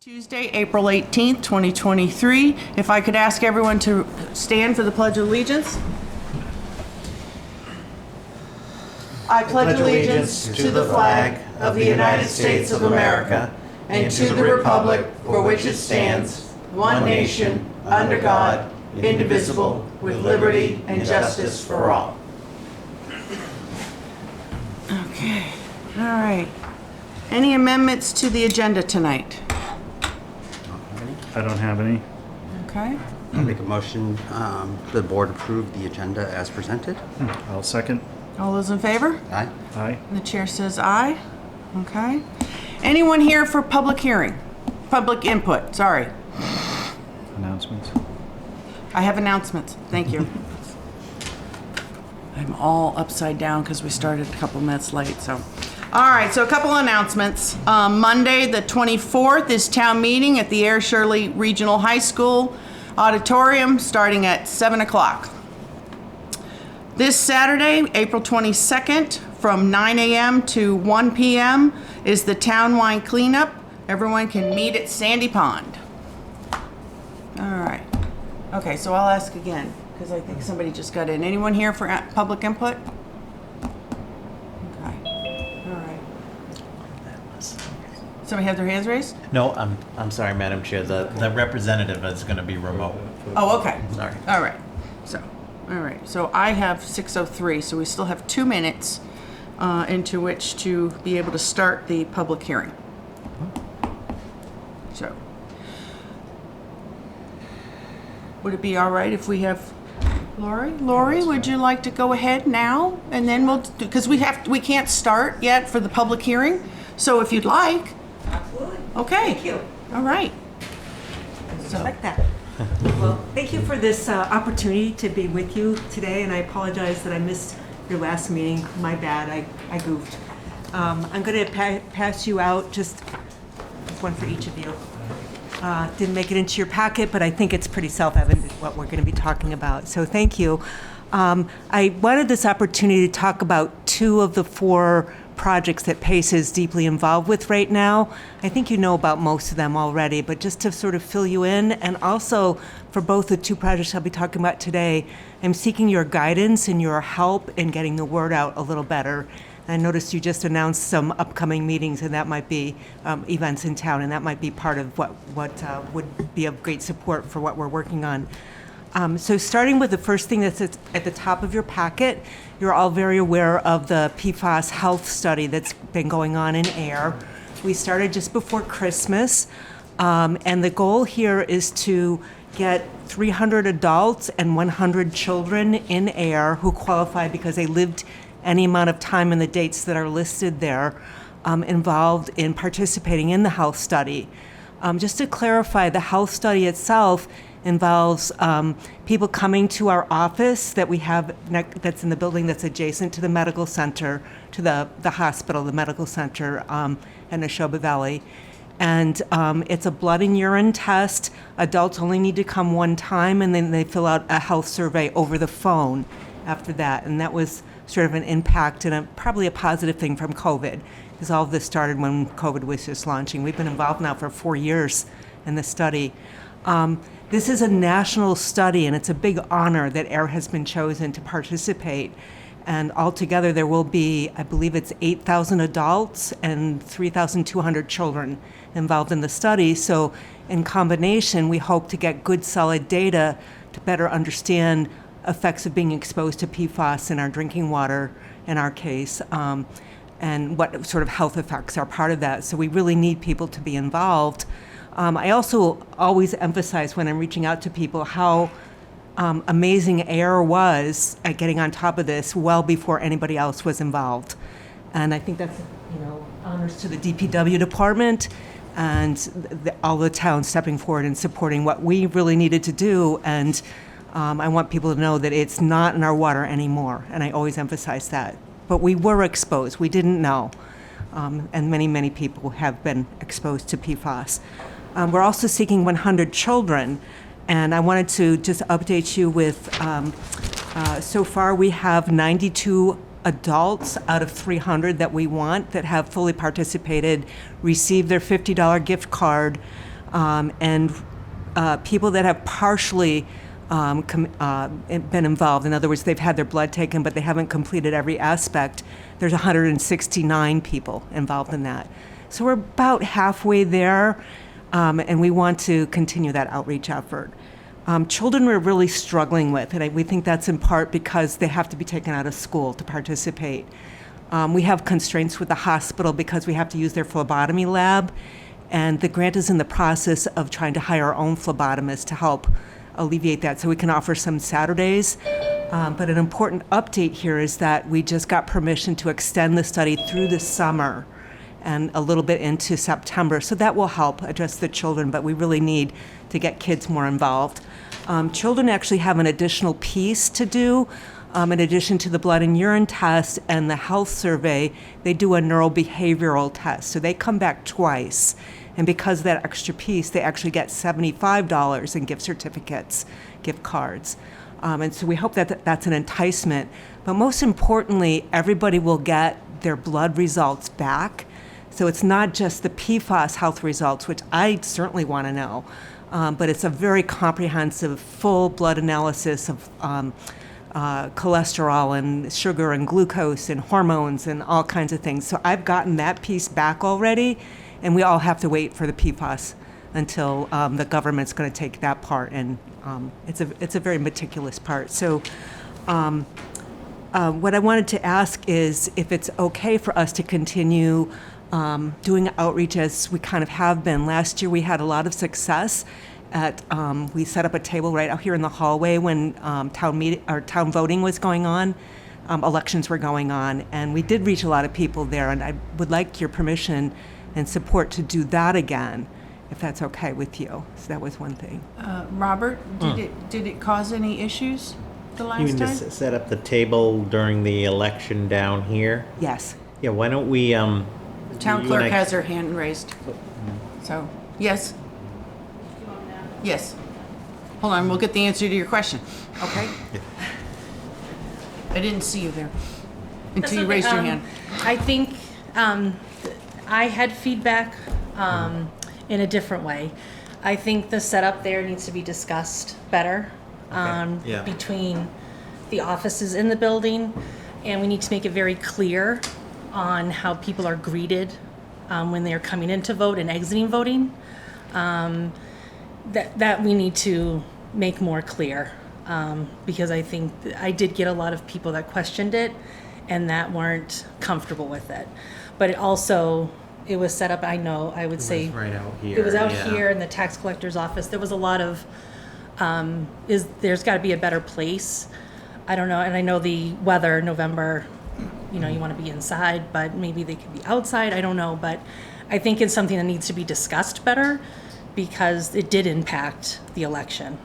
Tuesday, April 18th, 2023. If I could ask everyone to stand for the Pledge of Allegiance. I pledge allegiance to the flag of the United States of America and to the republic for which it stands, one nation, under God, indivisible, with liberty and justice for all. Okay, all right. Any amendments to the agenda tonight? I don't have any. Okay. I'll make a motion, the board approve the agenda as presented. I'll second. All those in favor? Aye. Aye. The chair says aye. Okay. Anyone here for public hearing? Public input, sorry. Announcements. I have announcements. Thank you. I'm all upside down because we started a couple minutes late, so. All right, so a couple announcements. Monday, the 24th is town meeting at the Ayer Shirley Regional High School auditorium starting at 7 o'clock. This Saturday, April 22nd, from 9 a.m. to 1 p.m. is the townwide cleanup. Everyone can meet at Sandy Pond. All right. Okay, so I'll ask again because I think somebody just got in. Anyone here for public input? Somebody have their hands raised? No, I'm sorry, Madam Chair. The representative is going to be remote. Oh, okay. Sorry. All right. So I have 6:03, so we still have 2 minutes into which to be able to start the public hearing. So, would it be all right if we have Lori? Lori, would you like to go ahead now, and then we'll because we can't start yet for the public hearing. So if you'd like. Absolutely. Okay. Thank you. All right. So. Like that. Well, thank you for this opportunity to be with you today, and I apologize that I missed your last meeting. My bad. I goofed. I'm going to pass you out just one for each of you. Didn't make it into your packet, but I think it's pretty self-evident what we're going to be talking about. So thank you. I wanted this opportunity to talk about 2 of the 4 projects that PACE is deeply involved with right now. I think you know about most of them already, but just to sort of fill you in, and also for both the 2 projects I'll be talking about today, I'm seeking your guidance and your help in getting the word out a little better. I noticed you just announced some upcoming meetings, and that might be events in town, and that might be part of what would be of great support for what we're working on. So starting with the first thing that's at the top of your packet, you're all very aware of the PFAS health study that's been going on in Ayer. We started just before Christmas, and the goal here is to get 300 adults and 100 children in Ayer who qualify because they lived any amount of time in the dates that are listed there, involved in participating in the health study. Just to clarify, the health study itself involves people coming to our office that we have that's in the building that's adjacent to the medical center, to the hospital, the medical center in Neshoba Valley. And it's a blood and urine test. Adults only need to come one time, and then they fill out a health survey over the phone after that. And that was sort of an impact and probably a positive thing from COVID, because all of this started when COVID was just launching. We've been involved now for 4 years in the study. This is a national study, and it's a big honor that Ayer has been chosen to participate. And altogether, there will be, I believe it's 8,000 adults and 3,200 children involved in the study. So in combination, we hope to get good, solid data to better understand effects of being exposed to PFAS in our drinking water, in our case, and what sort of health effects are part of that. So we really need people to be involved. I also always emphasize when I'm reaching out to people how amazing Ayer was at getting on top of this well before anybody else was involved. And I think that's, honors to the DPW department and all the towns stepping forward and supporting what we really needed to do. And I want people to know that it's not in our water anymore. And I always emphasize that. But we were exposed. We didn't know. And many, many people have been exposed to PFAS. We're also seeking 100 children, and I wanted to just update you with, so far we have 92 adults out of 300 that we want that have fully participated, received their $50 gift card, and people that have partially been involved. In other words, they've had their blood taken, but they haven't completed every aspect. There's 169 people involved in that. So we're about halfway there, and we want to continue that outreach effort. Children we're really struggling with, and we think that's in part because they have to be taken out of school to participate. We have constraints with the hospital because we have to use their phlebotomy lab, and the grant is in the process of trying to hire our own phlebotomist to help alleviate that so we can offer some Saturdays. But an important update here is that we just got permission to extend the study through the summer and a little bit into September. So that will help address the children, but we really need to get kids more involved. Children actually have an additional piece to do. In addition to the blood and urine test and the health survey, they do a neurobehavioral test. So they come back twice. And because of that extra piece, they actually get $75 in gift certificates, gift cards. And so we hope that that's an enticement. But most importantly, everybody will get their blood results back. So it's not just the PFAS health results, which I certainly want to know, but it's a very comprehensive, full blood analysis of cholesterol and sugar and glucose and hormones and all kinds of things. So I've gotten that piece back already, and we all have to wait for the PFAS until the government's going to take that part, and it's a very meticulous part. So what I wanted to ask is if it's okay for us to continue doing outreach as we kind of have been. Last year we had a lot of success at, we set up a table right out here in the hallway when town voting was going on, elections were going on, and we did reach a lot of people there, and I would like your permission and support to do that again, if that's okay with you. So that was one thing. Robert, did it cause any issues the You last mean time? to set up the table during the election down here? Yes. Yeah, why don't we, The town you clerk and I- has her hand raised. So, yes? Yes. Hold on, we'll get the answer to your question, okay? I didn't see you there until you That's raised okay. your hand. I think I had feedback in a different way. I think the setup there needs to be discussed better Yeah. between the offices in the building, and we need to make it very clear on how people are greeted when they're coming in to vote and exiting voting. That we need to make more clear, because I think I did get a lot of people that questioned it and that weren't comfortable with it. But it was set up, I know, I would say. was right out It was here, out yeah. here in the tax collector's office. There was a lot of, there's got to be a better place. I don't know, and I know the weather, November, you want to be inside, but maybe they could be outside, I don't know. But I think it's something that needs to be discussed better, because it did impact the election.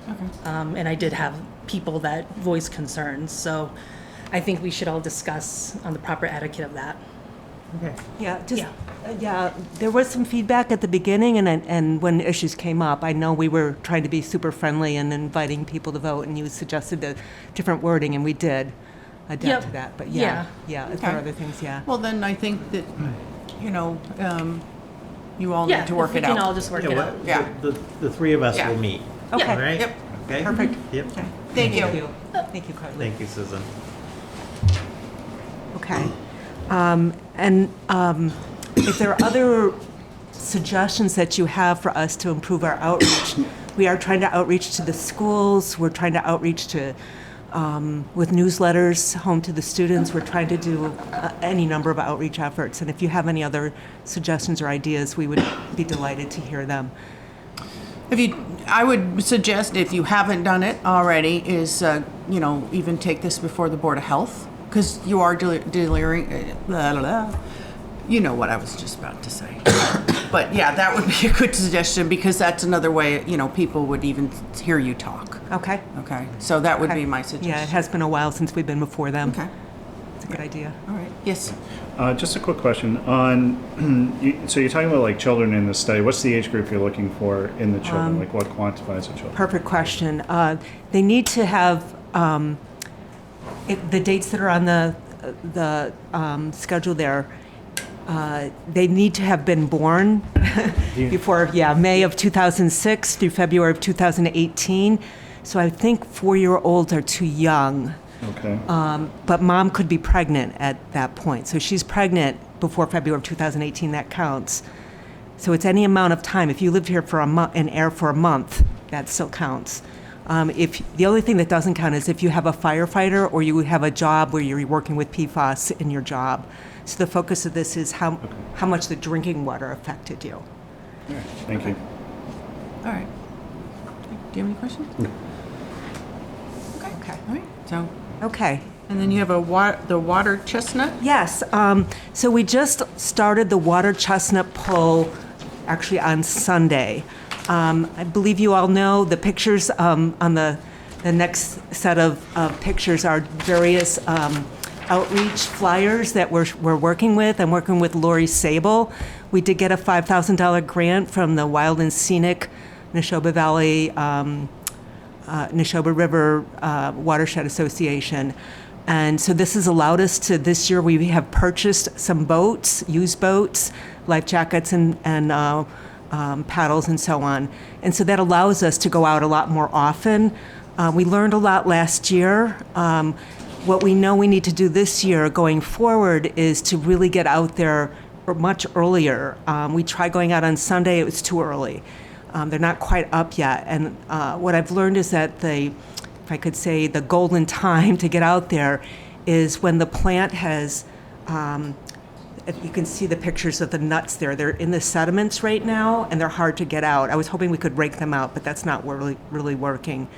And I did have people that voiced concerns. So I think we should all discuss on the proper etiquette of that. Yeah, just, Yeah. there was some feedback at the beginning, and when issues came up, I know we were trying to be super friendly and inviting people to vote, and you suggested a different wording, and we did adapt Yep. to that. But Yeah. if there are Okay. other things, yeah. Well, then I think that, you all Yeah, need to work if we it can out. all just work Yeah, it what- out. Yeah. The three of us Yeah. will meet. Okay. All right? Yep. Okay? Perfect. Yep. Thank you. Thank you, Carly. Thank you, Susan. Okay. If there are other suggestions that you have for us to improve our outreach, we are trying to outreach to the schools, we're trying to outreach to, with newsletters home to the students, we're trying to do any number of outreach efforts. And if you have any other suggestions or ideas, we would be delighted to hear them. I would suggest, if you haven't done it already, is, even take this before the Board of Health, because you are delivering, blah, blah, blah. You know what I was just about to say. But yeah, that would be a good suggestion, because that's another way, people would even hear you talk. Okay? Okay, so that would be Okay. my Yeah, it suggestion. has been a while since we've been before them. Okay, It's a good idea. all right, yes. Just a quick question on, so you're talking about like children in the study. What's the age group you're looking for in the children? Like what quantifies a child? Perfect question. They need to have the dates that are on the schedule there. They need to have been born before, May of 2006 through February of 2018. So I think 4-year-olds are too young. Okay. But mom could be pregnant at that point. So she's pregnant before February of 2018, that counts. So it's any amount of time. If you lived here for a month, in Ayer for a month, that still counts. If the only thing that doesn't count is if you have a firefighter or you have a job where you're working with PFAS in your job. So the focus of this is how much the drinking water affected you. All right. Thank you. All right. Do you have any questions? No. Okay. All right. So, Okay. and then you have the water chestnut. Yes. So we just started the water chestnut pull actually on Sunday. I believe you all know the pictures on the next set of pictures are various outreach flyers that we're working with. I'm working with Lori Sable. We did get a $5,000 grant from the Wild and Scenic Neshoba Valley, Neshoba River Watershed Association. And so this has allowed us to, this year we have purchased some boats, used boats, life jackets and paddles and so on. And so that allows us to go out a lot more often. We learned a lot last year. What we know we need to do this year going forward is to really get out there much earlier. We tried going out on Sunday, it was too early. They're not quite up yet. And what I've learned is that if I could say, the golden time to get out there is when the plant has, if you can see the pictures of the nuts there. They're in the sediments right now, and they're hard to get out. I was hoping we could rake them out, but that's not really working.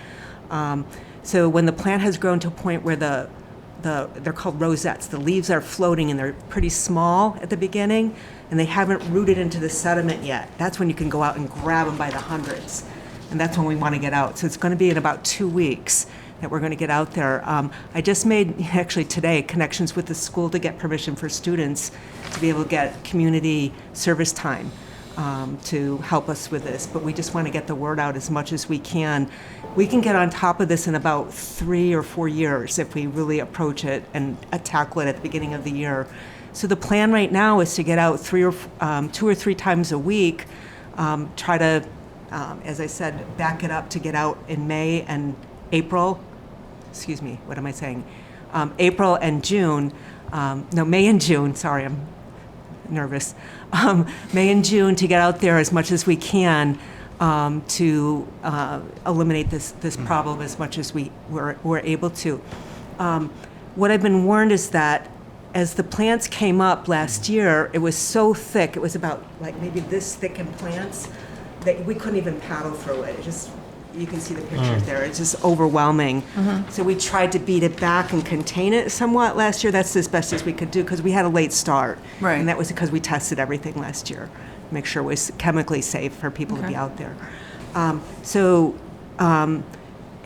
So when the plant has grown to a point where they're called rosettes, the leaves are floating and they're pretty small at the beginning, and they haven't rooted into the sediment yet. That's when you can go out and grab them by the hundreds. And that's when we want to get out. So it's going to be in about 2 weeks that we're going to get out there. I just made, actually today, connections with the school to get permission for students to be able to get community service time to help us with this. But we just want to get the word out as much as we can. We can get on top of this in about 3 or 4 years if we really approach it and tackle it at the beginning of the year. So the plan right now is to get out 2 or 3 times a week, try to, as I said, back it up to get out in May and April. Excuse me, what am I saying? April and June. May and June. Sorry, I'm nervous. May and June to get out there as much as we can to eliminate this problem as much as we're able to. What I've been warned is that as the plants came up last year, it was so thick. It was about like maybe this thick in plants that we couldn't even paddle through it. It just, you can see the pictures there. It's just overwhelming. So we tried to beat it back and contain it somewhat last year. That's as best as we could do because we had a late start. Right. And that was because we tested everything last year, make sure it was chemically safe for people to be out there.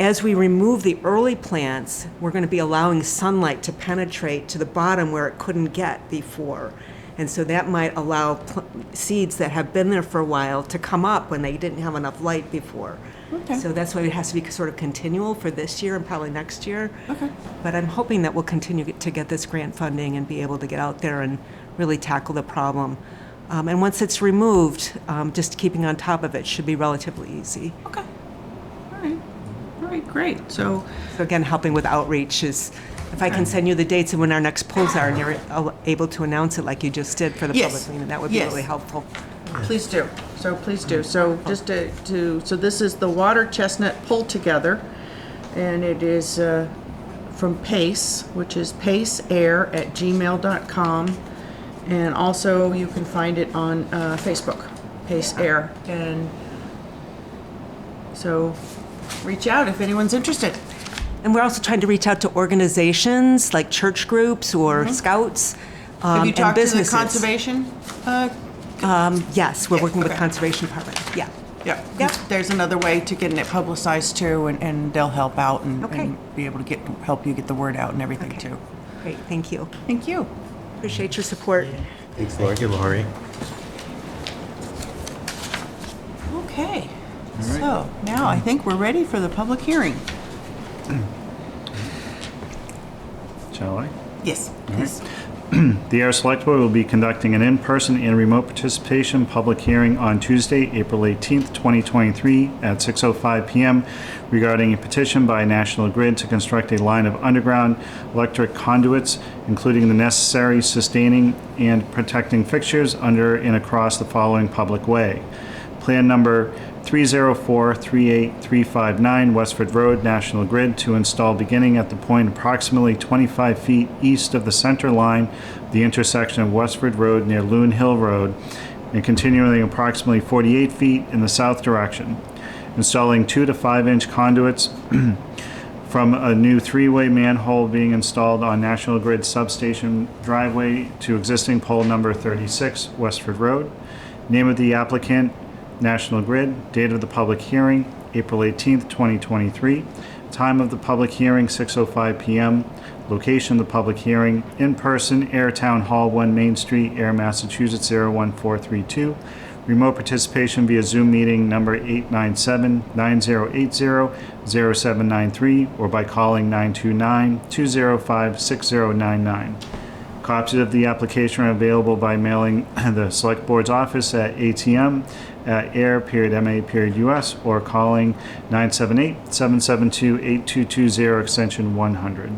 As we remove the early plants, we're going to be allowing sunlight to penetrate to the bottom where it couldn't get before. And so that might allow seeds that have been there for a while to come up when they didn't have enough light before. Okay. So that's why it has to be sort of continual for this year and probably next year. Okay. But I'm hoping that we'll continue to get this grant funding and be able to get out there and really tackle the problem. And once it's removed, just keeping on top of it should be relatively easy. Okay. All right, great. So, Again, helping with outreach is, if I can send you the dates of when our next polls are and you're able to announce it like you just did for the Yes. public meeting, that would be Yes. really helpful. please do. So just so this is the water chestnut pulled together, and it is from Pace, which is paceair@gmail.com, and also you can find it on Facebook, Pace Air, and so reach out if anyone's interested. And we're also trying to reach out to organizations like church groups or scouts Have you and talked to the businesses. conservation? Yes, we're working with Okay. Conservation Department. Yeah. Yeah. Yep. There's another way to getting it publicized too, and they'll help out and Okay. be able to help you get the word out and everything Okay. too. Great, thank you. Thank you. Appreciate your support. Thanks, Lori. Thank you, Lori. Okay. So now I think we're ready for the public hearing. Shall I? Yes, please. The Ayer Select Board will be conducting an in-person and remote participation public hearing on Tuesday, April 18th, 2023 at 6:05 p.m. regarding a petition by National Grid to construct a line of underground electric conduits, including the necessary sustaining and protecting fixtures under and across the following public way. Plan number 304-38359 Westford Road, National Grid, to install beginning at the point approximately 25 feet east of the center line of the intersection of Westford Road near Loon Hill Road, and continuing approximately 48 feet in the south direction. Installing 2 to 5 inch conduits from a new 3-way manhole being installed on National Grid substation driveway to existing pole number 36 Westford Road. Name of the applicant, National Grid. Date of the public hearing, April 18th, 2023. Time of the public hearing, 6:05 p.m. Location of the public hearing, in person, Ayer Town Hall, 1 Main Street, Ayer, Massachusetts, 01432. Remote participation via Zoom meeting number 897-9080-0793 or by calling 929-205-6099. Copies of the application are available by mailing the Select Board's office at ATM at air.ma.us or calling 978-772-8220 extension 100.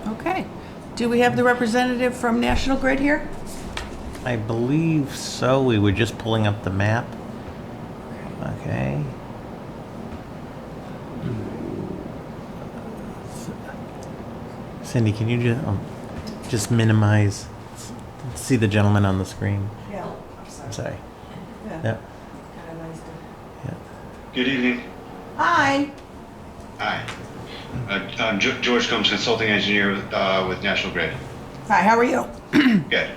Okay. Do we have the representative from National Grid here? I believe so. We were just pulling up the map. Okay. Cindy, can you just minimize, see the gentleman on the screen? Yeah. I'm sorry. Yeah. Yeah. Good evening. Hi. Hi. I'm George Combs, consulting engineer with National Grid. Hi, how are you? Good.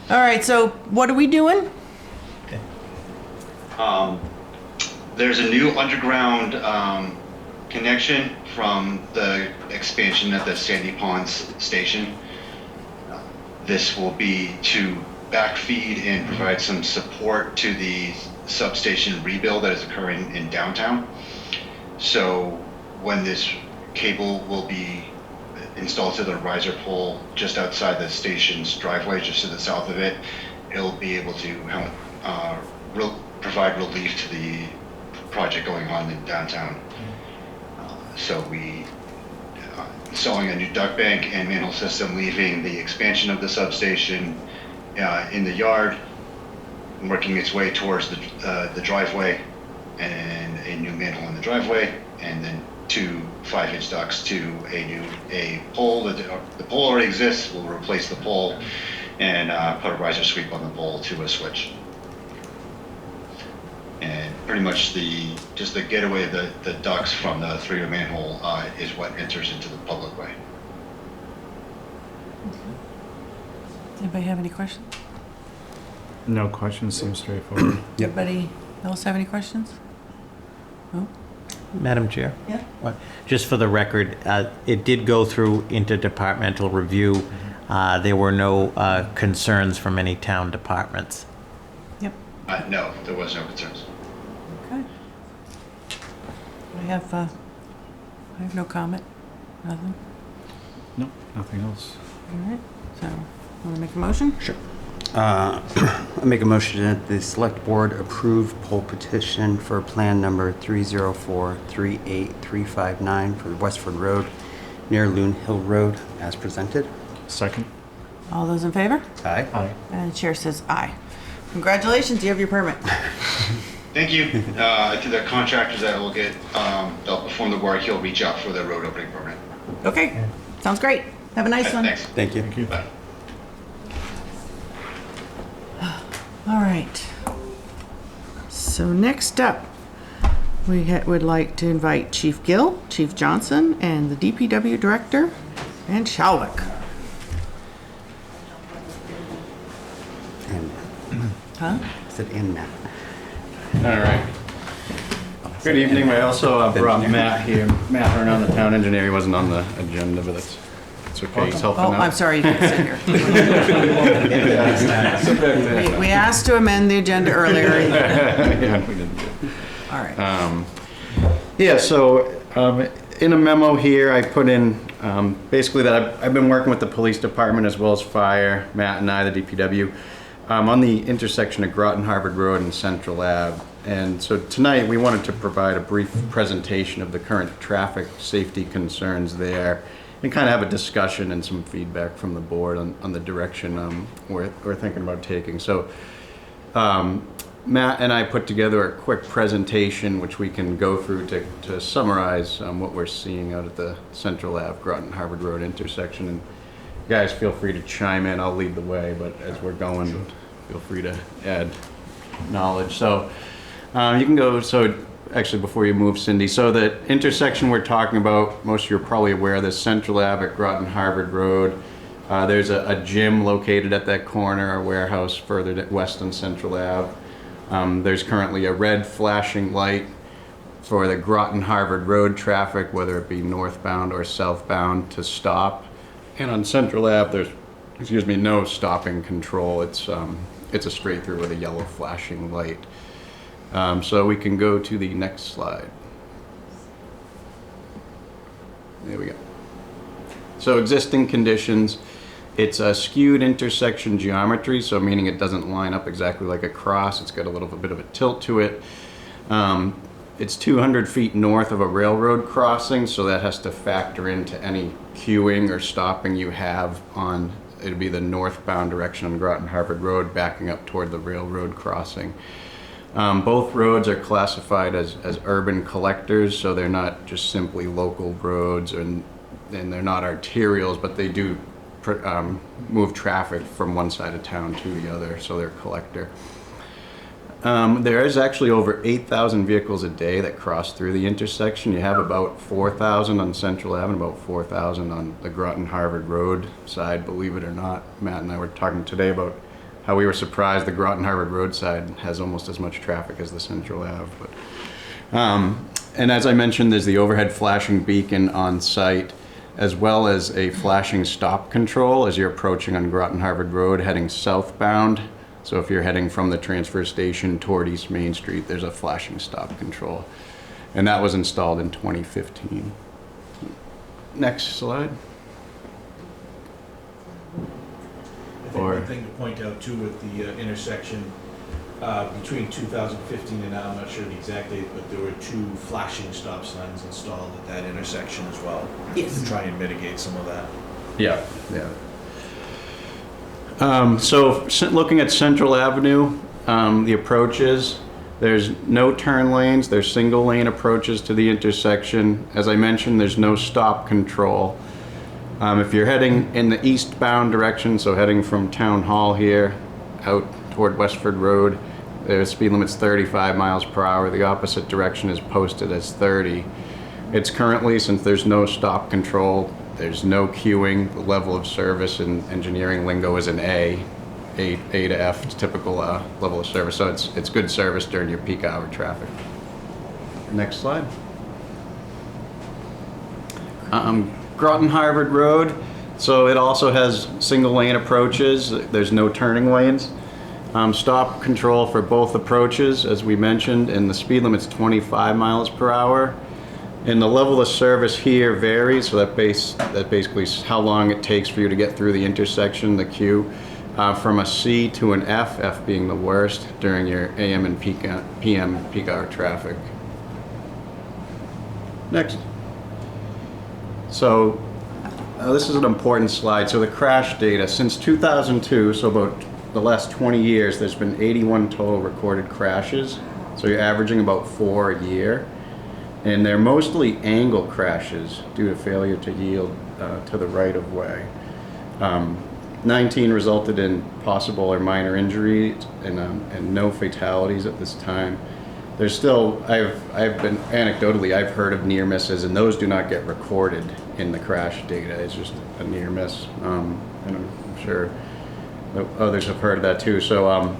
All right, so what are we doing? There's a new underground connection from the expansion at the Sandy Ponds station. This will be to backfeed and provide some support to the substation rebuild that is occurring in downtown. So when this cable will be installed to the riser pole just outside the station's driveway, just to the south of it, it'll be able to help provide relief to the project going on in downtown. So we installing a new duct bank and manhole system, leaving the expansion of the substation in the yard, working its way towards the driveway, and a new manhole in the driveway, and then 2 5-inch ducts to a pole. The pole already exists. We'll replace the pole and put a riser sweep on the pole to a switch. And pretty much just the getaway of the ducts from the 3-way manhole is what enters into the public way. Anybody have any questions? No questions, seems straightforward. Anybody else have any questions? No? Madam Chair? Yeah. Just for the record, it did go through interdepartmental review. There were no concerns from any town departments. Yep. No, there was no concerns. Okay. I have no comment. Nothing. No, nothing else. All right. So, want to make a motion? Sure. I make a motion that the Select Board approve poll petition for plan number 304-38359 for Westford Road near Loon Hill Road as presented. Second. All those in favor? Aye. Aye. And the chair says aye. Congratulations, you have your permit. Thank you. To the contractors that will they'll perform the work. He'll reach out for the road opening permit. Okay. Sounds great. Have a nice one. Thanks. Thank you. Thank you. Bye. All right. So next up, we would like to invite Chief Gill, Chief Johnson, and the DPW Director, and Shalwick. And Huh? I said and Matt. All right. Good evening. I also brought Matt here. Matt Hearn, the town engineer. He wasn't on the agenda, but it's okay. He's helping Oh, out. I'm sorry, you can't sit here. We asked to amend the agenda earlier. Yeah, we didn't do it. All right. Yeah, so in a memo here, I put in basically that I've been working with the police department as well as fire, Matt and I, the DPW, on the intersection of Groton Harvard Road and Central Ave. And so tonight we wanted to provide a brief presentation of the current traffic safety concerns there and kind of have a discussion and some feedback from the board on the direction we're thinking about taking. So Matt and I put together a quick presentation which we can go through to summarize what we're seeing out at the Central Ave Groton Harvard Road intersection. And guys, feel free to chime in. I'll lead the way, but as we're going, feel free to add knowledge. So you can go, so actually before you move, Cindy, so the intersection we're talking about, most of you are probably aware of this, Central Ave at Groton Harvard Road. There's a gym located at that corner, a warehouse further west on Central Ave. There's currently a red flashing light for the Groton Harvard Road traffic, whether it be northbound or southbound, to stop. And on Central Ave, there's, no stopping control. It's a straight through with a yellow flashing light. So we can go to the next slide. There we go. So existing conditions. It's a skewed intersection geometry, so meaning it doesn't line up exactly like a cross. It's got a little bit of a tilt to it. It's 200 feet north of a railroad crossing, so that has to factor into any queuing or stopping you have on, it'll be the northbound direction on Groton Harvard Road, backing up toward the railroad crossing. Both roads are classified as urban collectors, so they're not just simply local roads, and they're not arterials, but they do move traffic from one side of town to the other, so they're a collector. There is actually over 8,000 vehicles a day that cross through the intersection. You have about 4,000 on Central Ave and about 4,000 on the Groton Harvard Road side, believe it or not. Matt and I were talking today about how we were surprised the Groton Harvard Road side has almost as much traffic as the Central Ave. But, and as I mentioned, there's the overhead flashing beacon on site, as well as a flashing stop control as you're approaching on Groton Harvard Road heading southbound. So if you're heading from the transfer station toward East Main Street, there's a flashing stop control. And that was installed in 2015. Next slide. I think one thing to point out too with the intersection between 2015 and now, I'm not sure the exact date, but there were 2 flashing stop signs installed at that intersection as well. Yes. To try and mitigate some of that. Yeah. So looking at Central Avenue, the approaches, there's no turn lanes, there's single lane approaches to the intersection. As I mentioned, there's no stop control. If you're heading in the eastbound direction, so heading from Town Hall here out toward Westford Road, the speed limit's 35 miles per hour. The opposite direction is posted as 30. It's currently, since there's no stop control, there's no queuing, the level of service in engineering lingo is an A to F, typical level of service. So it's good service during your peak hour traffic. Next slide. Groton Harvard Road, so it also has single lane approaches. There's no turning lanes. Stop control for both approaches, as we mentioned, and the speed limit's 25 miles per hour. And the level of service here varies, so that basically is how long it takes for you to get through the intersection, the queue, from a C to an F, F being the worst during your AM and PM peak hour traffic. Next. So this is an important slide. So the crash data, since 2002, so about the last 20 years, there's been 81 total recorded crashes. So you're averaging about 4 a year. And they're mostly angle crashes due to failure to yield to the right of way. 19 resulted in possible or minor injuries and no fatalities at this time. There's still, I've been, anecdotally, I've heard of near misses, and those do not get recorded in the crash data. It's just a near miss. And I'm sure others have heard of that too. So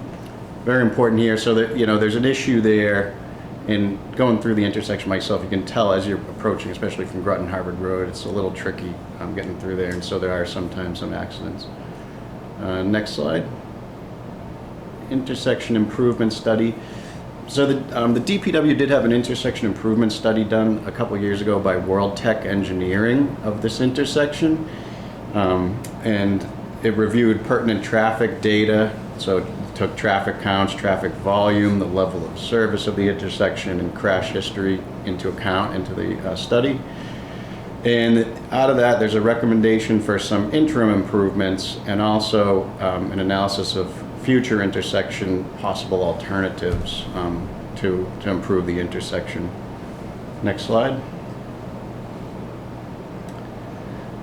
very important here. So that, there's an issue there. And going through the intersection myself, you can tell as you're approaching, especially from Groton Harvard Road, it's a little tricky getting through there, and so there are sometimes some accidents. Next slide. Intersection improvement study. So the DPW did have an intersection improvement study done a couple years ago by World Tech Engineering of this intersection. And it reviewed pertinent traffic data. So it took traffic counts, traffic volume, the level of service of the intersection, and crash history into account into the study. And out of that, there's a recommendation for some interim improvements and also an analysis of future intersection possible alternatives to improve the intersection. Next slide.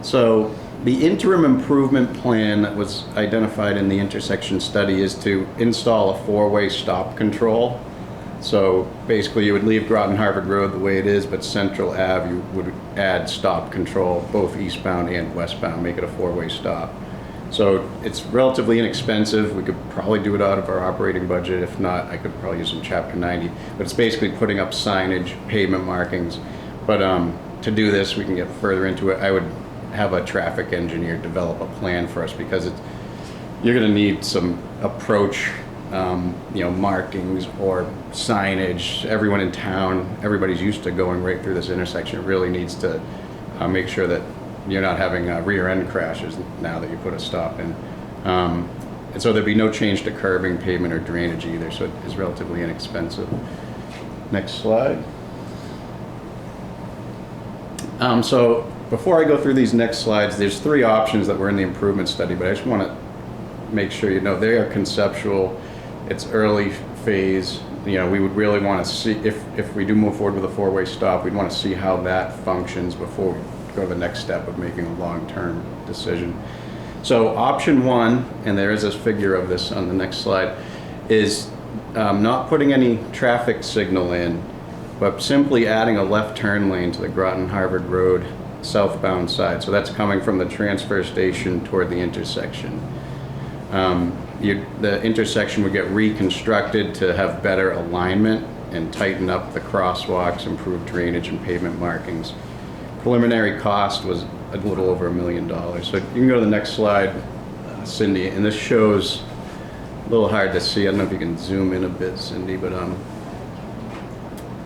So the interim improvement plan that was identified in the intersection study is to install a four-way stop control. So basically you would leave Groton Harvard Road the way it is, but Central Ave you would add stop control both eastbound and westbound, make it a four-way stop. So it's relatively inexpensive. We could probably do it out of our operating budget. If not, I could probably use some Chapter 90. But it's basically putting up signage, pavement markings. But to do this, we can get further into it. I would have a traffic engineer develop a plan for us because you're going to need some approach, markings or signage. Everyone in town, everybody's used to going right through this intersection. It really needs to make sure that you're not having rear end crashes now that you put a stop in. And so there'd be no change to curbing, pavement, or drainage either, so it is relatively inexpensive. Next slide. So before I go through these next slides, there's three options that were in the improvement study, but I just want to make sure you know they are conceptual. It's early phase. We would really want to see, if we do move forward with a four-way stop, we'd want to see how that functions before we go to the next step of making a long-term decision. So option one, and there is a figure of this on the next slide, is not putting any traffic signal in, but simply adding a left turn lane to the Groton Harvard Road southbound side. So that's coming from the transfer station toward the intersection. The intersection would get reconstructed to have better alignment and tighten up the crosswalks, improve drainage and pavement markings. Preliminary cost was a little over $1 million. So you can go to the next slide, Cindy, and this shows a little hard to see. I don't know if you can zoom in a bit, Cindy, but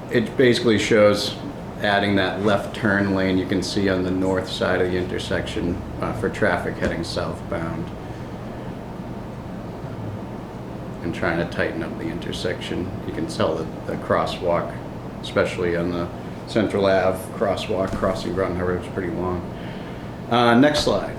it basically shows adding that left turn lane you can see on the north side of the intersection for traffic heading southbound, and trying to tighten up the intersection. You can tell the crosswalk, especially on the Central Ave crosswalk crossing Groton Harvard, is pretty long. Next slide.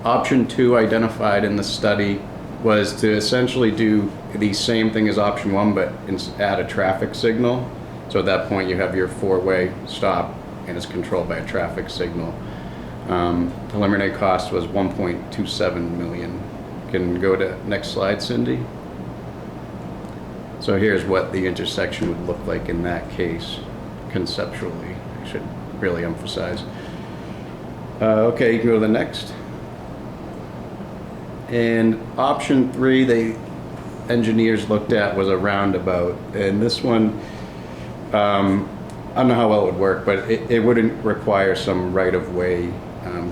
Option two identified in the study was to essentially do the same thing as option one, but add a traffic signal. So at that point you have your four-way stop and it's controlled by a traffic signal. Preliminary cost was $1.27 million. Can go to next slide, Cindy. So here's what the intersection would look like in that case, conceptually. I should really emphasize. Okay, you can go to the next. And option three, the engineers looked at was a roundabout. And this one, I don't know how well it would work, but it wouldn't require some right-of-way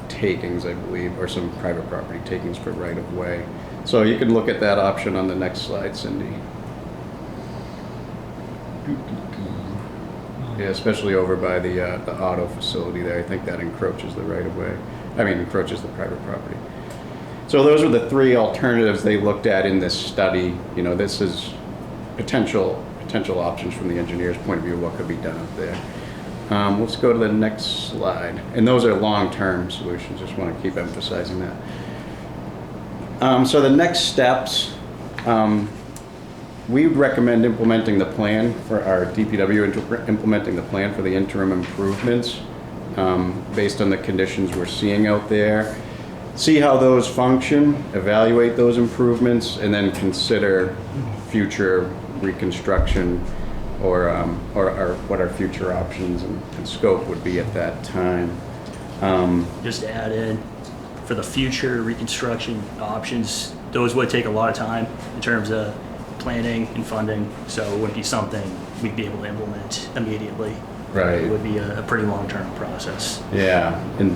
takings, I believe, or some private property takings for right-of-way. So you can look at that option on the next slide, Cindy. Yeah, especially over by the auto facility there. I think that encroaches the right-of-way. Encroaches the private property. So those are the three alternatives they looked at in this study. This is potential options from the engineer's point of view, what could be done up there. Let's go to the next slide. And those are long-term solutions. Just want to keep emphasizing that. So the next steps, we would recommend implementing the plan for our DPW, implementing the plan for the interim improvements based on the conditions we're seeing out there. See how those function, evaluate those improvements, and then consider future reconstruction or what our future options and scope would be at that time. Just to add in, for the future reconstruction options, those would take a lot of time in terms of planning and funding, so it wouldn't be something we'd be able to implement immediately. Right. It would be a pretty long-term process. Yeah, and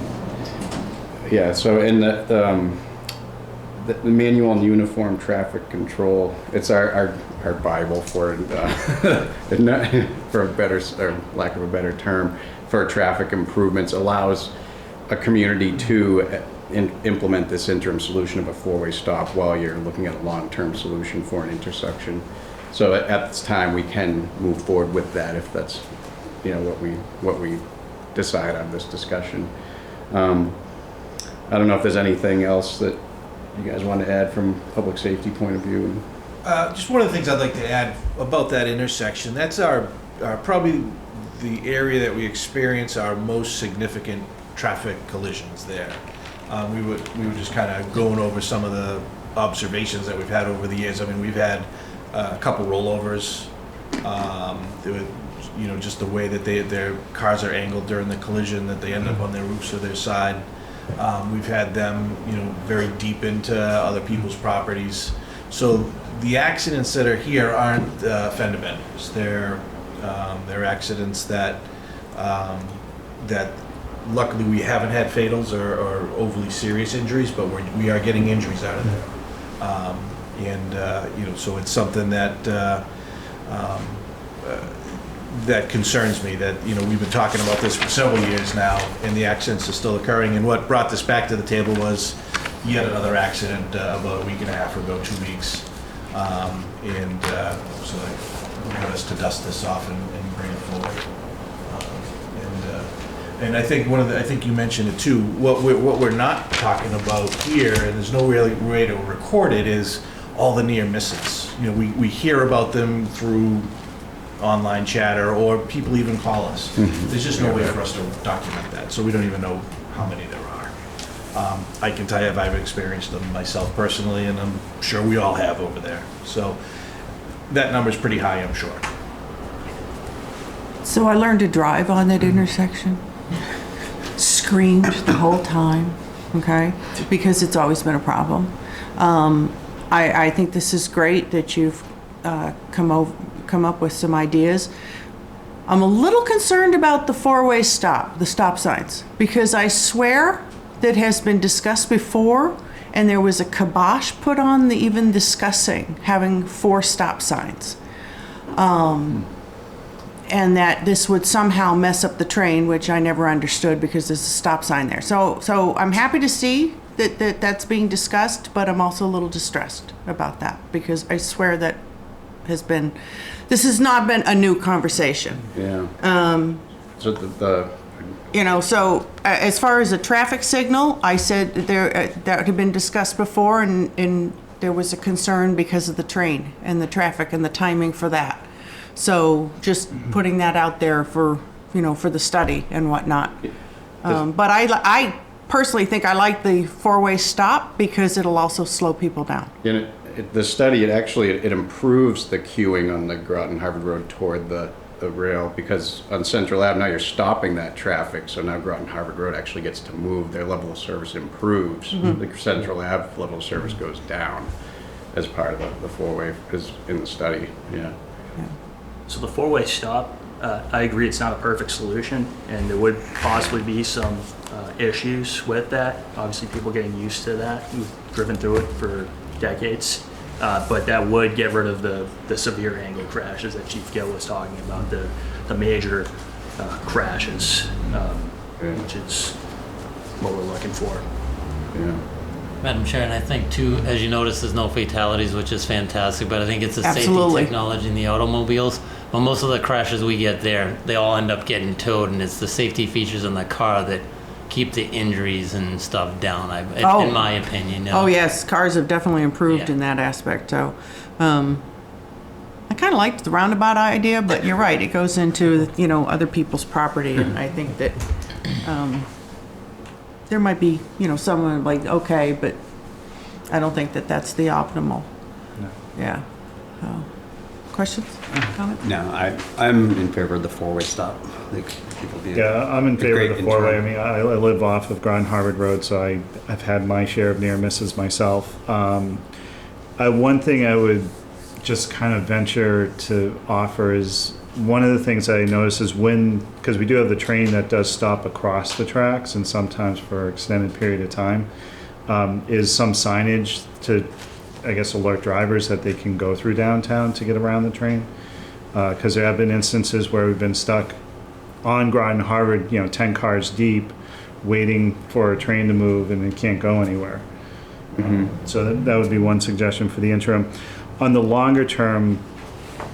yeah. So in the manual on uniform traffic control, it's our Bible for for a better, or lack of a better term, for traffic improvements, allows a community to implement this interim solution of a four-way stop while you're looking at a long-term solution for an intersection. So at this time, we can move forward with that if that's, what we decide on this discussion. I don't know if there's anything else that you guys want to add from public safety point of view. Just one of the things I'd like to add about that intersection, that's our probably the area that we experience our most significant traffic collisions there. We were just kind of going over some of the observations that we've had over the years. I mean, we've had a couple rollovers. Just the way that their cars are angled during the collision, that they end up on their roofs or their side. We've had them, very deep into other people's properties. So the accidents that are here aren't fender benders. They're accidents that luckily we haven't had fatals or overly serious injuries, but we are getting injuries out of there. So it's something that that concerns me, that we've been talking about this for several years now, and the accidents are still occurring. And what brought this back to the table was yet another accident about a week and a half ago, 2 weeks, so they got us to dust this off and bring it forward. And I think I think you mentioned it too. What we're not talking about here, and there's no really way to record it, is all the near misses. We hear about them through online chatter, or people even call us. There's just no way for us to document that, so we don't even know how many there are. I can tell you I've experienced them myself personally, and I'm sure we all have over there. So that number's pretty high, I'm sure. So I learned to drive on that intersection. Screamed the whole time, okay? Because it's always been a problem. I think this is great that you've come up with some ideas. I'm a little concerned about the four-way stop, the stop signs, because I swear that has been discussed before, and there was a kibosh put on even discussing having 4 stop signs. And that this would somehow mess up the train, which I never understood because there's a stop sign there. So I'm happy to see that that's being discussed, but I'm also a little distressed about that, because I swear that this has not been a new conversation. Yeah. So so as far as a traffic signal, I said that had been discussed before, and there was a concern because of the train and the traffic and the timing for that. So just putting that out there for the study and whatnot. But I personally think I like the 4-way stop because it'll also slow people down. The study, it improves the queuing on the Groton Harvard Road toward the rail, because on Central Ave now you're stopping that traffic, so now Groton Harvard Road actually gets to move. Their level of service improves. The Central Ave level of service goes down as part of the 4-way is in the study. Yeah. So the 4-way stop, I agree it's not a perfect solution, and there would possibly be some issues with that. Obviously, people getting used to that, who've driven through it for decades. But that would get rid of the severe angle crashes that Chief Gill was talking about, the major crashes, which is what we're looking for. Yeah. Madam Chair, and I think too, as you notice, there's no fatalities, which is fantastic, but I think it's the Absolutely. safety technology in the automobiles. But most of the crashes we get there, they all end up getting towed, and it's the safety features in the car that keep the injuries and stuff down, in my opinion. Oh yes, cars have definitely improved in that aspect. So I kind of liked the roundabout idea, but you're right, it goes into other people's property, and I think that there might be someone like, okay, but I don't think that that's the optimal. No. Yeah. Questions? Comments? No, I'm in favor of the 4-way stop. Like, people do I'm in favor of the 4-way. I interim. mean, I live off of Groton Harvard Road, so I've had my share of near misses myself. One thing I would just kind of venture to offer is, one of the things I notice is because we do have the train that does stop across the tracks and sometimes for an extended period of time, is some signage to, I guess, alert drivers that they can go through downtown to get around the train. Because there have been instances where we've been stuck on Groton Harvard, 10 cars deep, waiting for a train to move, and it can't go anywhere. So that would be one suggestion for the interim. On the longer term,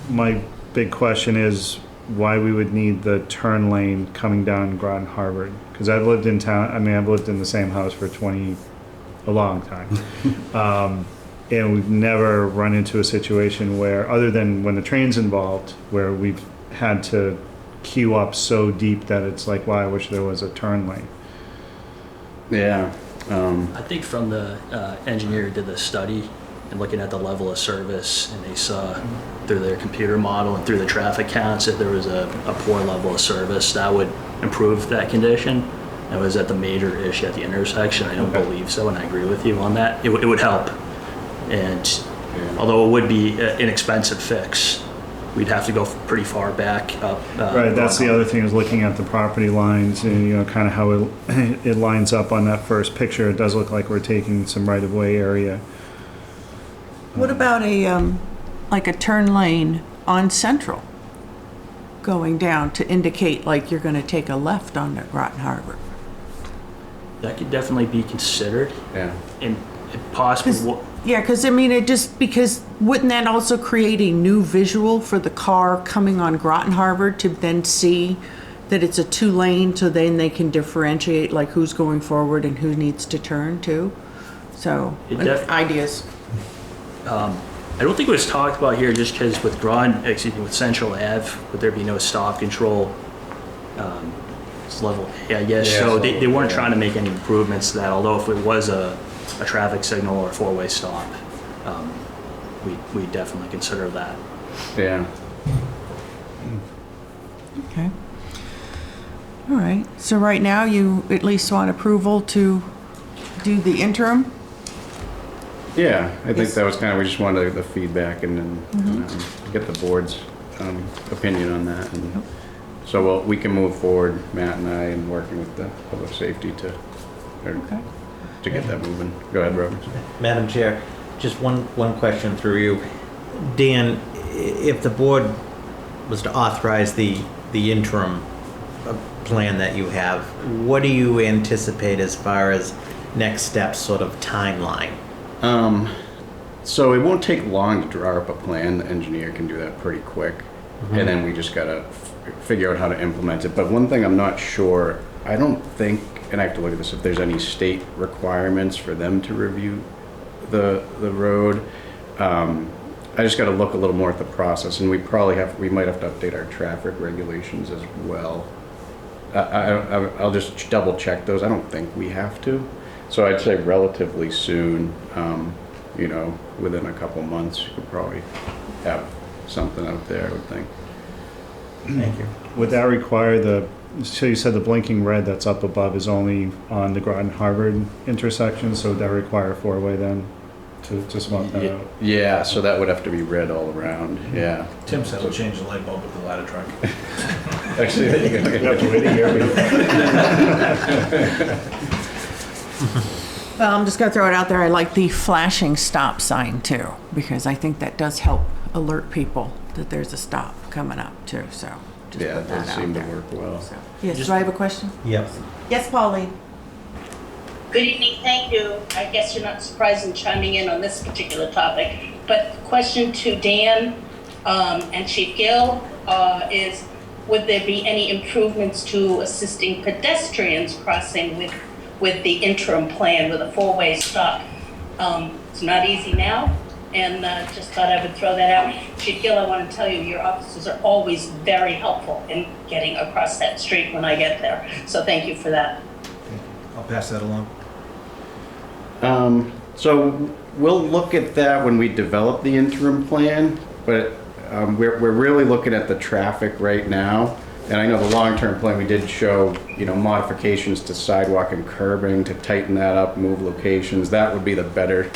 my big question is why we would need the turn lane coming down Groton Harvard. Because I've lived in town, I've lived in the same house for a long time. And we've never run into a situation where, other than when the train's involved, where we've had to queue up so deep that it's like, wow, I wish there was a turn lane. Yeah. I think from the engineer who did the study and looking at the level of service, and they saw through their computer model and through the traffic counts that there was a poor level of service that would improve that condition. That was at the major issue at the intersection. I don't believe so, and I agree with you on that. It would help. And although it would be an expensive fix, we'd have to go pretty far back up. Right, that's the other thing, is looking at the property lines and, kind of how it lines up on that first picture. It does look like we're taking some right-of-way area. What about like a turn lane on Central going down to indicate like you're going to take a left on the Groton Harbor? That could definitely be considered. Yeah. And possibly. Yeah, because wouldn't that also create a new visual for the car coming on Groton Harbor to then see that it's a 2-lane, so then they can differentiate like who's going forward and who needs to turn too? So, ideas. I don't think it was talked about here, just because with with Central Ave, would there be no stop control? It's level A, I guess. So they weren't trying to make any improvements to that, although if it was a traffic signal or a 4-way stop, we definitely consider that. Yeah. Okay. All right. So right now you at least want approval to do the interim? Yeah, I think that was kind of, we just wanted the feedback and then get the board's opinion on that. And so we can move forward, Matt and I, and working with the public safety to get that moving. Go ahead, Robert. Madam Chair, just one question through you. Dan, if the board was to authorize the interim plan that you have, what do you anticipate as far as next steps, sort of timeline? So it won't take long to draw up a plan. The engineer can do that pretty quick. And then we just gotta figure out how to implement it. But one thing I'm not sure, I don't think, and I have to look at this, if there's any state requirements for them to review the road. I just got to look a little more at the process, and we might have to update our traffic regulations as well. I'll just double check those. I don't think we have to. So I'd say relatively soon, within a couple months, you could probably have something out there, I would think. Thank you. Would that require so you said the blinking red that's up above is only on the Groton Harvard intersection, so would that require a 4-way then to swap that out? Yeah, so that would have to be red all around, yeah. Tim said we'll change the light bulb with the ladder truck. Actually, there you go. You have to wait a year. Well, I'm just going to throw it out there. I like the flashing stop sign too, because I think that does help alert people that there's a stop coming up too. So just Yeah, put it that does out seem to there. work well. So, yes, do I have a question? Yep. Yes, Pauline. Good evening, thank you. I guess you're not surprised in chiming in on this particular topic, but question to Dan and Chief Gill is, would there be any improvements to assisting pedestrians crossing with the interim plan with a 4-way stop? It's not easy now, and just thought I would throw that out. Chief Gill, I want to tell you, your officers are always very helpful in getting across that street when I get there, so thank you for that. I'll pass that along. So we'll look at that when we develop the interim plan, but we're really looking at the traffic right now. And I know the long-term plan, we did show, modifications to sidewalk and curbing to tighten that up, move locations. That would be the better,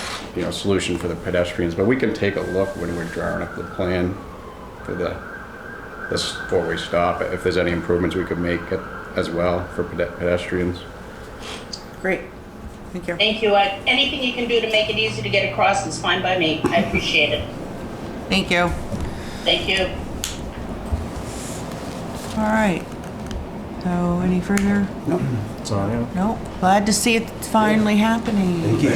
solution for the pedestrians. But we can take a look when we're drawing up the plan for this 4-way stop, if there's any improvements we could make as well for pedestrians. Great. Thank you. Thank you. Anything you can do to make it easy to get across is fine by me. I appreciate it. Thank you. Thank you. All right. So any further? That's all I have. Nope. Glad to see it finally happening. Thank you.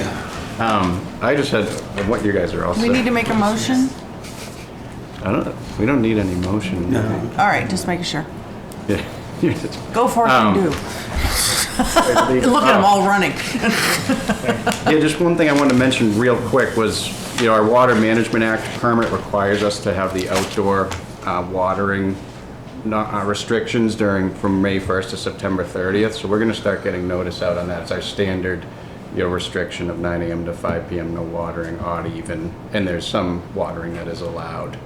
I just had, what you guys are all Do we set. need to make a motion? We don't need any motion. No. All right, just making sure. Yeah. Go for it and do. Look at them all running. Yeah, just one thing I wanted to mention real quick was, our Water Management Act permit requires us to have the outdoor watering restrictions from May 1st to September 30th. So we're going to start getting notice out on that. It's our standard, restriction of 9 a.m. to 5 p.m. no watering, odd even, and there's some watering that is allowed,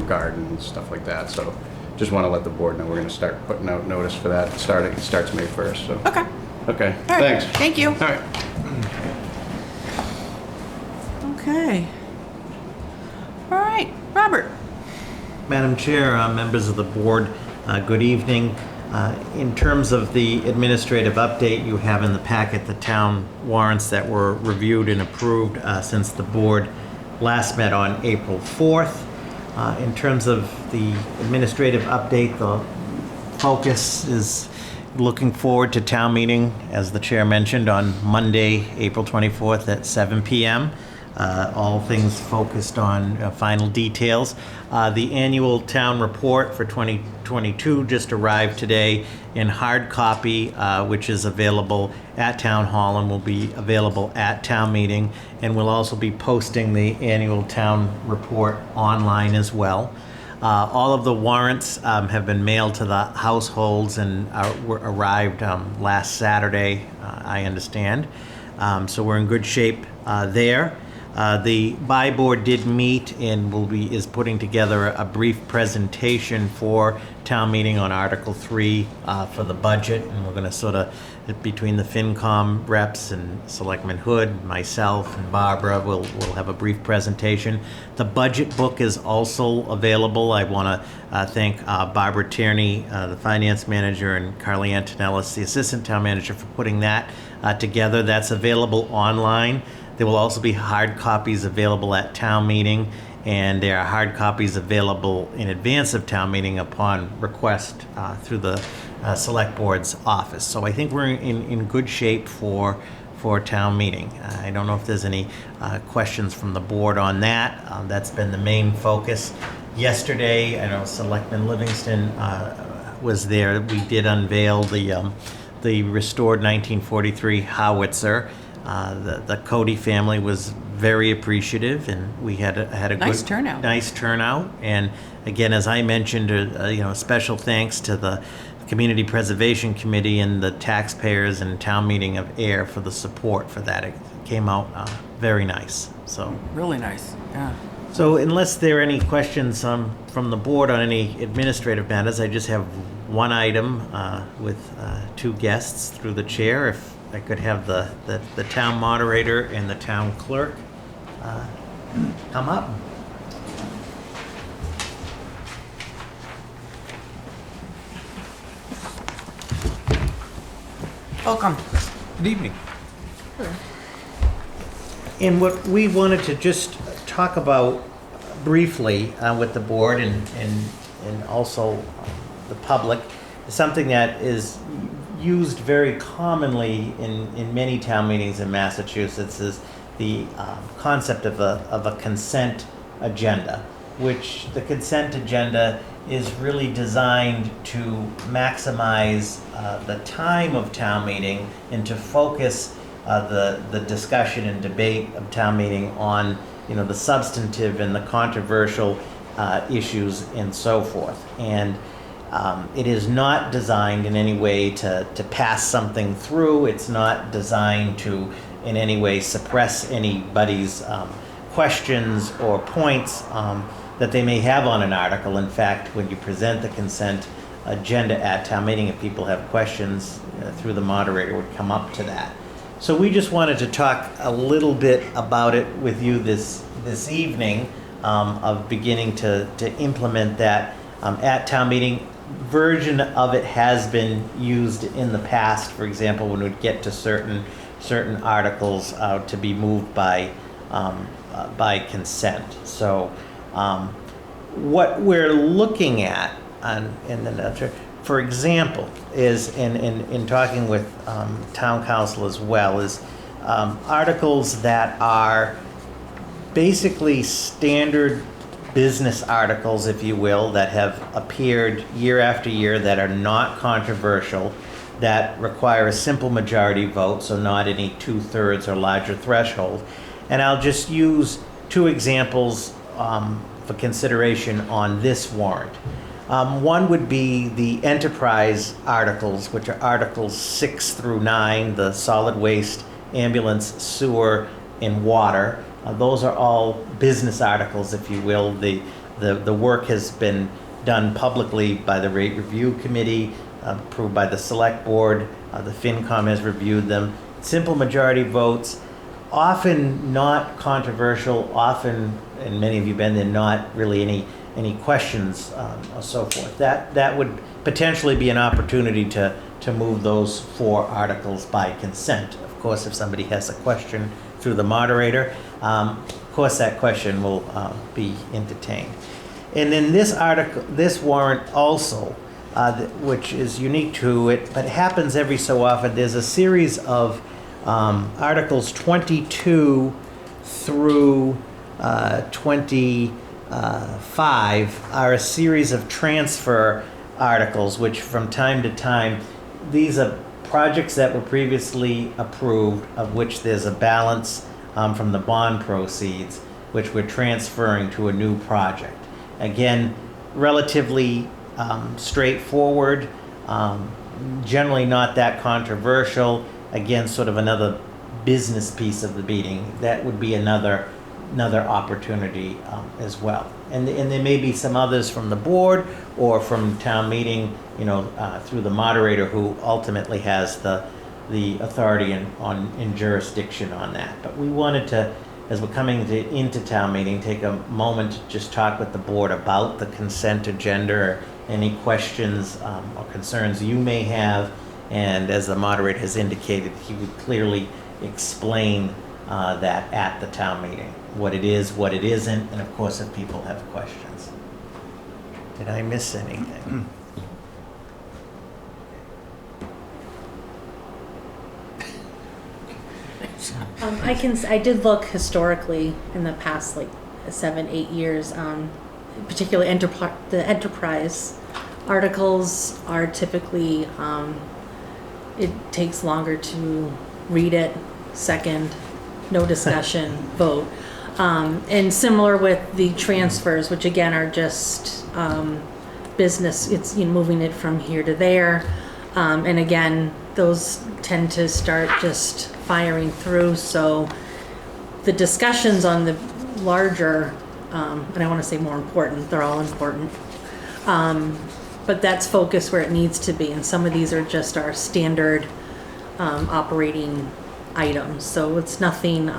gardens, stuff like that. So just want to let the board know we're going to start putting out notice for that. It starts May 1st. So. Okay. Okay. All right. Thanks. Thank you. All right. Okay. All right, Robert. Madam Chair, members of the board, good evening. In terms of the administrative update, you have in the packet the town warrants that were reviewed and approved since the board last met on April 4th. In terms of the administrative update, the focus is looking forward to town meeting, as the chair mentioned, on Monday, April 24th at 7 p.m. All things focused on final details. The annual town report for 2022 just arrived today in hard copy, which is available at Town Hall and will be available at town meeting. And we'll also be posting the annual town report online as well. All of the warrants have been mailed to the households and arrived last Saturday, I understand. So we're in good shape there. The BUY board did meet and is putting together a brief presentation for town meeting on Article 3 for the budget, and we're going to sort of, between the FinCom reps and Selectman Hood, myself, and Barbara, we'll have a brief presentation. The budget book is also available. I want to thank Barbara Tierney, the finance manager, and Carly Antonellis, the assistant town manager, for putting that together. That's available online. There will also be hard copies available at town meeting, and there are hard copies available in advance of town meeting upon request through the select board's office. So I think we're in good shape for town meeting. I don't know if there's any questions from the board on that. That's been the main focus. Yesterday, I know Selectman Livingston was there. We did unveil the restored 1943 howitzer. The Cody family was very appreciative, and we had a Nice good turnout. Nice turnout. And again, as I mentioned, special thanks to the Community Preservation Committee and the taxpayers and town meeting of Ayer for the support for that. It came out very nice. So Really nice. Yeah. So unless there are any questions from the board on any administrative matters, I just have one item with two guests through the chair. If I could have the town moderator and the town clerk come up. Welcome. Good evening. And what we wanted to just talk about briefly with the board and also the public is something that is used very commonly in many town meetings in Massachusetts, is the concept of a consent agenda, which the consent agenda is really designed to maximize the time of town meeting and to focus the discussion and debate of town meeting on the substantive and the controversial issues and so forth. And it is not designed in any way to pass something through. It's not designed to in any way suppress anybody's questions or points that they may have on an article. In fact, when you present the consent agenda at town meeting, if people have questions, through the moderator would come up to that. So we just wanted to talk a little bit about it with you this evening, of beginning to implement that at town meeting. Version of it has been used in the past. For example, when we get to certain certain articles to be moved by consent. So what we're looking at in the nutshell, for example, is in talking with town council as well, is articles that are basically standard business articles, if you will, that have appeared year after year, that are not controversial, that require a simple majority vote, so not any 2/3 or larger threshold. And I'll just use two examples for consideration on this warrant. One would be the enterprise articles, which are Articles 6 through 9, the solid waste, ambulance, sewer, and water. Those are all business articles, if you will. The work has been done publicly by the Rate Review Committee, approved by the Select Board. The FinCom has reviewed them. Simple majority votes, often not controversial, often, and many of you have been there, not really any questions or so forth. That would potentially be an opportunity to move those 4 articles by consent. Of course, if somebody has a question through the moderator, of course that question will be entertained. And then this warrant also, which is unique to it, but happens every so often, there's a series of Articles 22 through 25 are a series of transfer articles, which from time to time, these are projects that were previously approved, of which there's a balance from the bond proceeds, which we're transferring to a new project. Again, relatively straightforward, generally not that controversial. Again, sort of another business piece of the meeting. That would be another opportunity as well. And there may be some others from the board or from town meeting, through the moderator, who ultimately has the authority in jurisdiction on that. But we wanted to, as we're coming into town meeting, take a moment to just talk with the board about the consent agenda, or any questions or concerns you may have. And as the moderator has indicated, he would clearly explain that at the town meeting, what it is, what it isn't, and of course if people have questions. Did I miss anything? I did look historically in the past, like 7-8 years, particularly the enterprise articles are typically, it takes longer to read it, second, no discussion, vote. And similar with the transfers, which again are just business, it's moving it from here to there. And again, those tend to start just firing through. So the discussions on the larger, and I want to say more important, they're all important. But that's focused where it needs to be. And some of these are just our standard operating items. So it's nothing,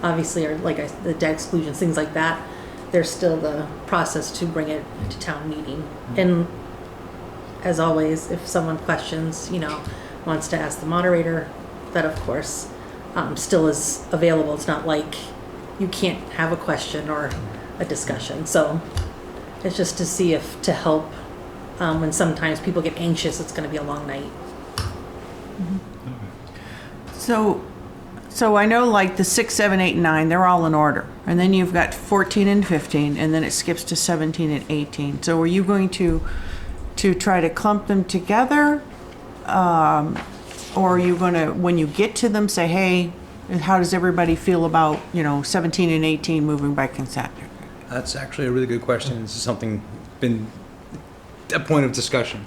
obviously, or the debt exclusions, things like that. There's still the process to bring it to town meeting. And as always, if someone questions, wants to ask the moderator, that of course still is available. It's not like you can't have a question or a discussion. So it's just to see to help when sometimes people get anxious, it's going to be a long night. So I know like the 6, 7, 8, and 9, they're all in order. And then you've got 14 and 15, and then it skips to 17 and 18. So are you going to try to clump them together? Or are you going to, when you get to them, say, hey, how does everybody feel about, 17 and 18 moving by consent? That's actually a really good question. This is something been a point of discussion.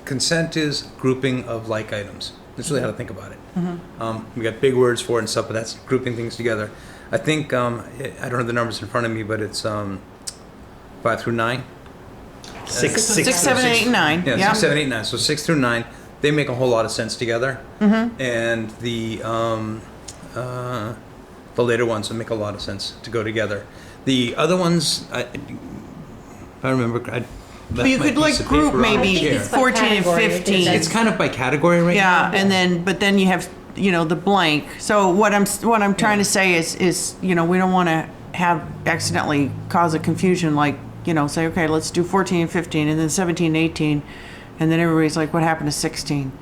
Consent is grouping of like items. That's really how to think about it. We got big words for it and stuff, but that's grouping things together. I think, I don't have the numbers in front of me, but it's 5 through 9. 6, 7, 8, and 9. Yeah, 6, 7, 8, 9. So 6 through 9, they make a whole lot of sense together. And the later ones make a lot of sense to go together. The other ones, if I remember, But you my could piece like of group paper on the maybe chair. It's by 14 and category. It 15. does. It's kind of by category right now. Yeah, but then you have, the blank. So what I'm trying to say is, we don't want to have accidentally cause a confusion, like, say, okay, let's do 14 and 15, and then 17 and 18, and then everybody's like, what happened to 16?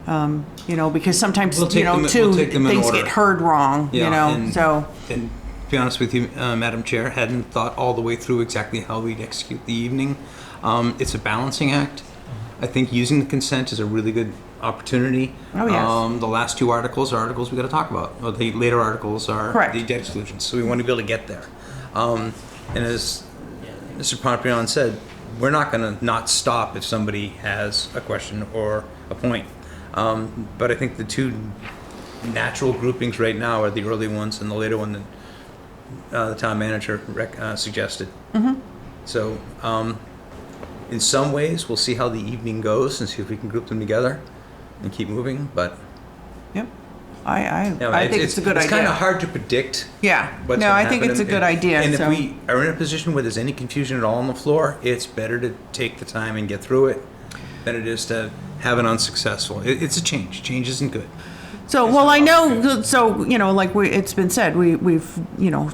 Because sometimes, We'll take them- we'll too, take them in things order. get heard wrong, And, so. And to be honest with you, Madam Chair, hadn't thought all the way through exactly how we'd execute the evening. It's a balancing act. I think using the consent is a really good opportunity. Oh, yes. The last two articles are articles we got to talk about. Or the later articles are Correct. the debt exclusions. So we want to be able to get there. And as Mr. Pompion said, we're not going to not stop if somebody has a question or a point. But I think the two natural groupings right now are the early ones and the later one that the town manager suggested. So in some ways, we'll see how the evening goes and see if we can group them together and keep moving. But Yep. I think it's a good idea. It's kind of hard to predict. Yeah. What's No, gonna I think happen it's a and- good idea. And so. if we are in a position where there's any confusion at all on the floor, it's better to take the time and get through it than it is to have it unsuccessful. It's a change. Change isn't good. So, well, I know, so, like it's been said, we've,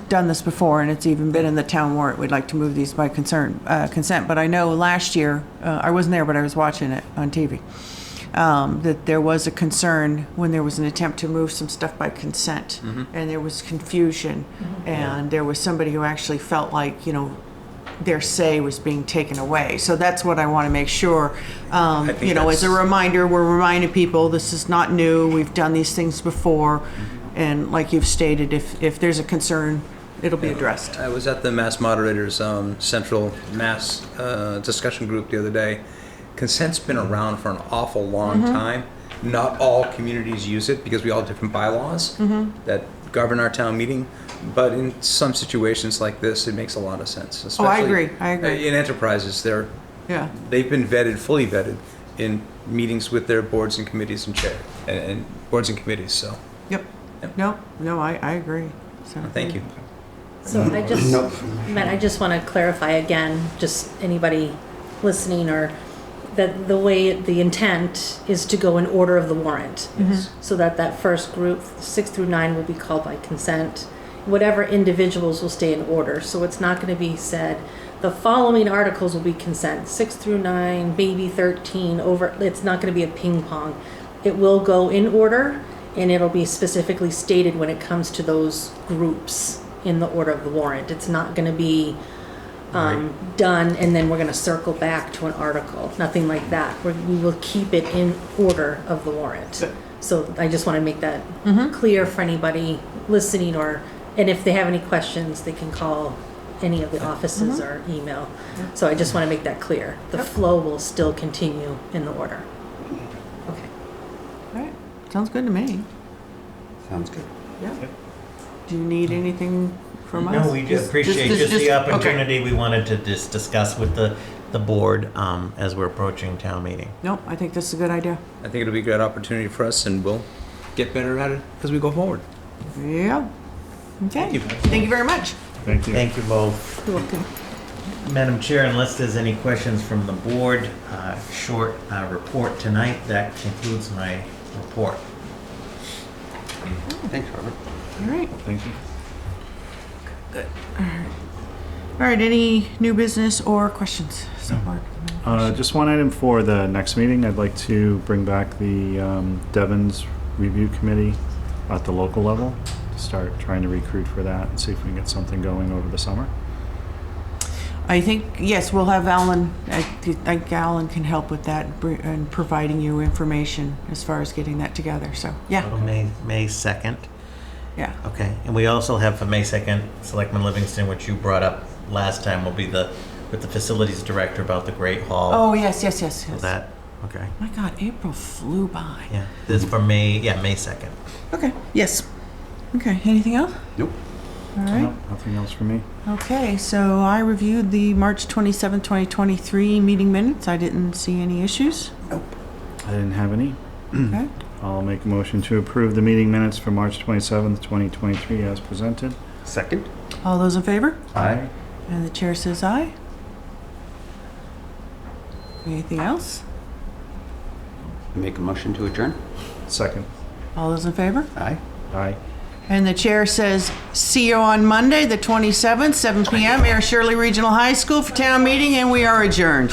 done this before, and it's even been in the town warrant. We'd like to move these by consent. But I know last year, I wasn't there, but I was watching it on TV, that there was a concern when there was an attempt to move some stuff by consent, and there was confusion, and there was somebody who actually felt like, their say was being taken away. So that's what I want to make sure. As a reminder, we're reminding people this is not new. We've done these things before. And like you've stated, if there's a concern, it'll be addressed. I was at the Mass Moderators Central Mass discussion group the other day. Consent's been around for an awful long time. Not all communities use it because we all have different bylaws that govern our town meeting. But in some situations like this, it makes a lot of sense. Oh, I Especially agree. In enterprises, they've been fully vetted in meetings with their boards and committees and chair and boards and committees. So. Yep. No, I agree. So Thank you. So Matt, I just want to clarify again, just anybody listening, or that the way, the intent is to go in order of the warrant. So that first group, 6 through 9, will be called by consent. Whatever individuals will stay in order. So it's not going to be said, the following articles will be consent, 6 through 9, maybe 13, over. It's not going to be a ping pong. It will go in order, and it'll be specifically stated when it comes to those groups in the order of the warrant. It's not going to be done, and then we're going to circle back to an article. Nothing like that. We will keep it in order of the warrant. So I just want to make that clear for anybody listening, and if they have any questions, they can call any of the offices or email. So I just want to make that clear. The flow will still continue in the order. Okay. All right. Sounds good to me. Sounds good. Yeah. Do you need anything from us? No, we just appreciate the opportunity. We wanted to just discuss with the board as we're approaching town meeting. Nope, I think this is a good idea. I think it'll be a great opportunity for us, and we'll get better at it as we go forward. Yeah. Okay. Thank you very much. Thank you. Thank you both. You're welcome. Madam Chair, unless there's any questions from the board, short report tonight. That concludes my report. Thanks, Robert. All right. Thank you. Good. All right. Any new business or questions so far? Just one item for the next meeting. I'd like to bring back the Devon's Review Committee at the local level. Start trying to recruit for that and see if we can get something going over the summer. I think, yes, we'll have Alan. I think Alan can help with that and providing you information as far as getting that together. So, yeah. So May 2nd. Yeah. Okay. And we also have for May 2nd, Selectman Livingston, which you brought up last time, will be with the facilities director about the Great Hall. Oh, yes. So that, okay. My God, April flew by. Yeah. This is for May 2nd. Okay. Yes. Okay. Anything else? Nope. All right. No, nothing else for me. Okay, so I reviewed the March 27, 2023 meeting minutes. I didn't see any issues. I didn't have any. Okay. I'll make a motion to approve the meeting minutes for March 27th, 2023 as presented. Second? All those in favor? Aye. And the chair says aye. Anything else? Make a motion to adjourn? Second. All those in favor? Aye. Aye. And the chair says, see you on Monday, the 27th, 7 p.m., Ayer Shirley Regional High School for town meeting, and we are adjourned.